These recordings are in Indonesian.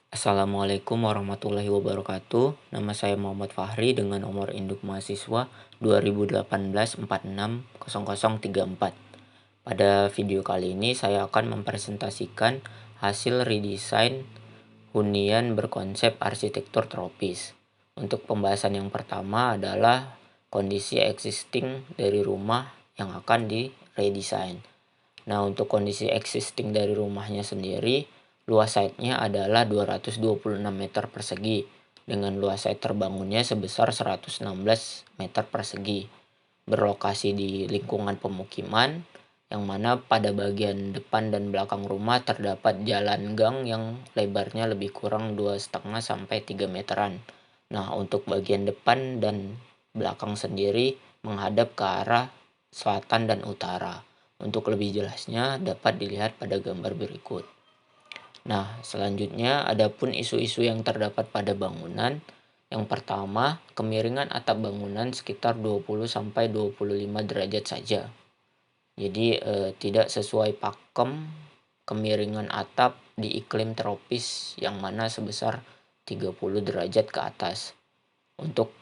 Assalamualaikum warahmatullahi wabarakatuh. Nama saya Muhammad Fahri dengan nomor induk mahasiswa 2018 46 0034. Pada video kali ini saya akan mempresentasikan hasil redesign hunian berkonsep arsitektur tropis. Untuk pembahasan yang pertama adalah kondisi existing dari rumah yang akan di redesign. Nah, untuk kondisi existing dari rumahnya sendiri, luas site-nya adalah 226 meter persegi dengan luas site terbangunnya sebesar 116 meter persegi. Berlokasi di lingkungan pemukiman yang mana pada bagian depan dan belakang rumah terdapat jalan gang yang lebarnya lebih kurang 2,5 sampai 3 meteran. Nah, untuk bagian depan dan belakang sendiri menghadap ke arah selatan dan utara. Untuk lebih jelasnya dapat dilihat pada gambar berikut. Nah, selanjutnya adapun isu-isu yang terdapat pada bangunan. Yang pertama, kemiringan atap bangunan sekitar 20 sampai 25 derajat saja. Jadi tidak sesuai pakem kemiringan atap di iklim tropis yang mana sebesar 30 derajat ke atas. Untuk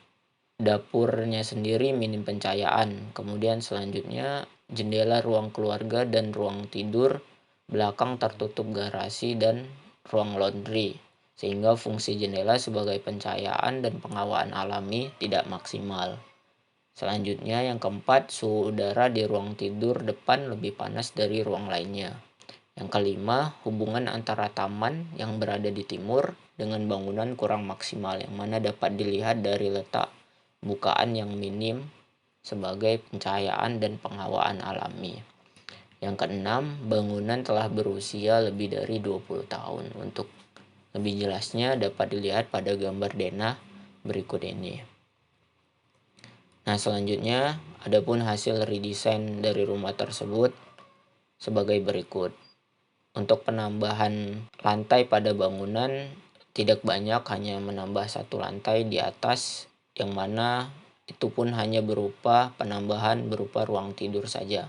dapurnya sendiri minim pencahayaan. Kemudian selanjutnya jendela ruang keluarga dan ruang tidur belakang tertutup garasi dan ruang laundry, sehingga fungsi jendela sebagai pencahayaan dan pengawaan alami tidak maksimal. Selanjutnya yang keempat, suhu udara di ruang tidur depan lebih panas dari ruang lainnya. Yang kelima, hubungan antara taman yang berada di timur dengan bangunan kurang maksimal, yang mana dapat dilihat dari letak bukaan yang minim sebagai pencahayaan dan penghawaan alami. Yang keenam, bangunan telah berusia lebih dari 20 tahun. Untuk lebih jelasnya dapat dilihat pada gambar denah berikut ini. Nah, selanjutnya adapun hasil redesign dari rumah tersebut sebagai berikut. Untuk penambahan lantai pada bangunan tidak banyak, hanya menambah satu lantai di atas, yang mana itu pun hanya berupa penambahan berupa ruang tidur saja.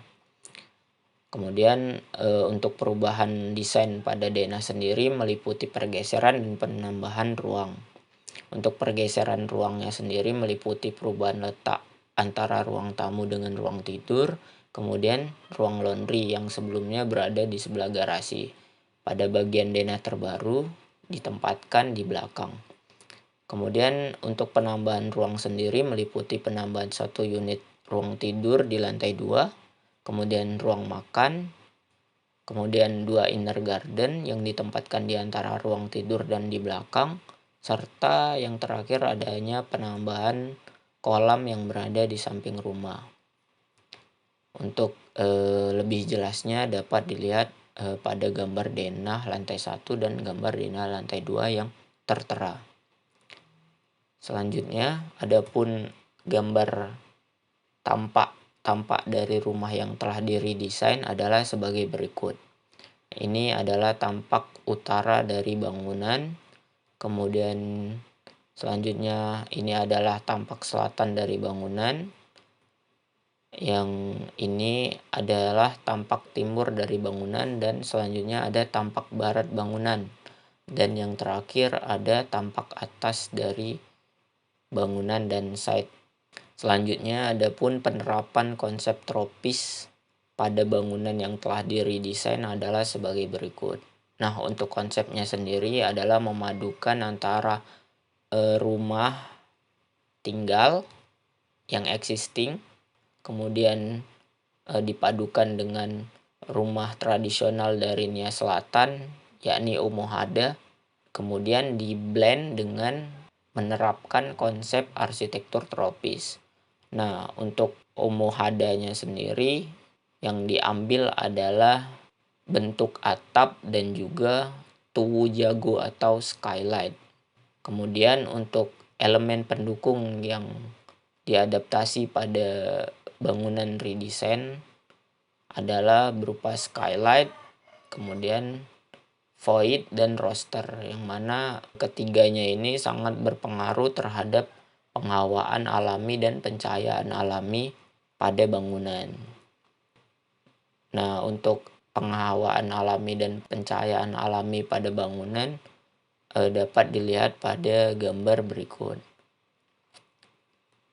Kemudian untuk perubahan desain pada denah sendiri meliputi pergeseran dan penambahan ruang. Untuk pergeseran ruangnya sendiri meliputi perubahan letak antara ruang tamu dengan ruang tidur, kemudian ruang laundry yang sebelumnya berada di sebelah garasi. Pada bagian denah terbaru ditempatkan di belakang. Kemudian untuk penambahan ruang sendiri meliputi penambahan satu unit ruang tidur di lantai 2, kemudian ruang makan, kemudian 2 inner garden yang ditempatkan di antara ruang tidur dan di belakang, serta yang terakhir adanya penambahan kolam yang berada di samping rumah. Untuk lebih jelasnya dapat dilihat pada gambar denah lantai 1 dan gambar denah lantai 2 yang tertera. Selanjutnya adapun gambar tampak dari rumah yang telah diredesign adalah sebagai berikut. Ini adalah tampak utara dari bangunan. Kemudian selanjutnya ini adalah tampak selatan dari bangunan. Yang ini adalah tampak timur dari bangunan, dan selanjutnya ada tampak barat bangunan. Dan yang terakhir ada tampak atas dari bangunan dan site. Selanjutnya adapun penerapan konsep tropis pada bangunan yang telah diredesign adalah sebagai berikut. Nah, untuk konsepnya sendiri adalah memadukan antara rumah tinggal yang existing, kemudian dipadukan dengan rumah tradisional dari Nia Selatan, yakni Omohada, kemudian di blend dengan menerapkan konsep arsitektur tropis. Nah, untuk Omohadanya sendiri yang diambil adalah bentuk atap dan juga tugu jago atau skylight. Kemudian untuk elemen pendukung yang diadaptasi pada bangunan redesign adalah berupa skylight, kemudian void dan roster, yang mana ketiganya ini sangat berpengaruh terhadap penghawaan alami dan pencahayaan alami pada bangunan. Nah, untuk penghawaan alami dan pencahayaan alami pada bangunan dapat dilihat pada gambar berikut.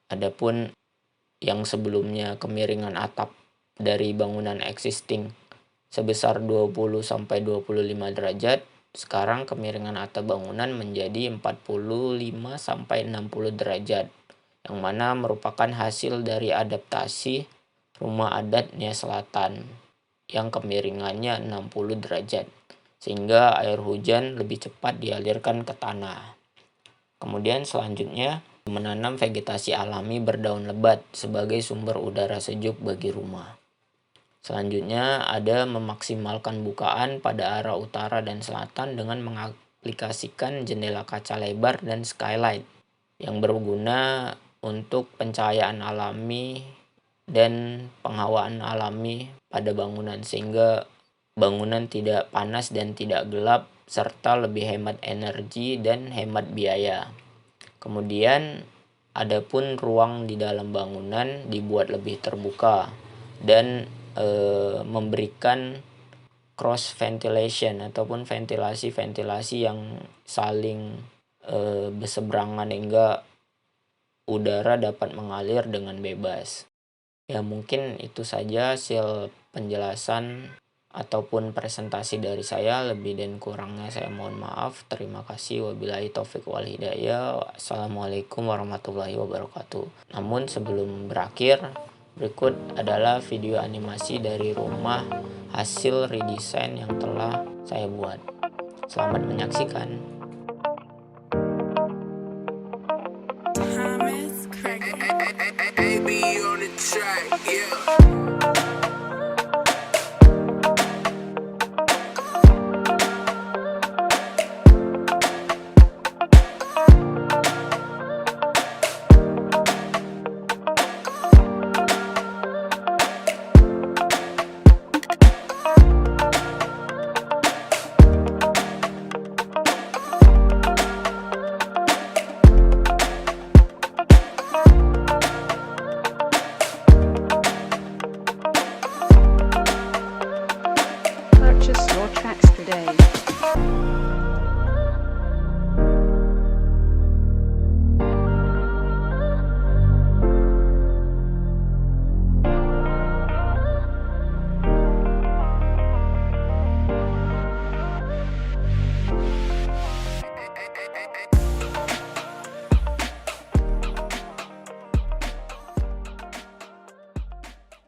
Adapun yang sebelumnya kemiringan atap dari bangunan existing sebesar 20-25 derajat, sekarang kemiringan atap bangunan menjadi 45-60 derajat, yang mana merupakan hasil dari adaptasi rumah adat Nia Selatan yang kemiringannya 60 derajat, sehingga air hujan lebih cepat dialirkan ke tanah. Kemudian selanjutnya, menanam vegetasi alami berdaun lebat sebagai sumber udara sejuk bagi rumah. Selanjutnya ada memaksimalkan bukaan pada arah utara dan selatan dengan mengaplikasikan jendela kaca lebar dan skylight yang berguna untuk pencahayaan alami dan penghawaan alami pada bangunan, sehingga bangunan tidak panas dan tidak gelap serta lebih hemat energi dan hemat biaya. Kemudian adapun ruang di dalam bangunan dibuat lebih terbuka dan memberikan cross ventilation ataupun ventilasi yang saling berseberangan hingga udara dapat mengalir dengan bebas. Ya, mungkin itu saja hasil penjelasan ataupun presentasi dari saya. Lebih dan kurangnya saya mohon maaf. Terima kasih. Wabillahi taufik wal hidayah. Assalamualaikum warahmatullahi wabarakatuh. Namun sebelum berakhir, berikut adalah video animasi dari rumah hasil redesign yang telah saya buat. Selamat menyaksikan. AB on the track, yeah.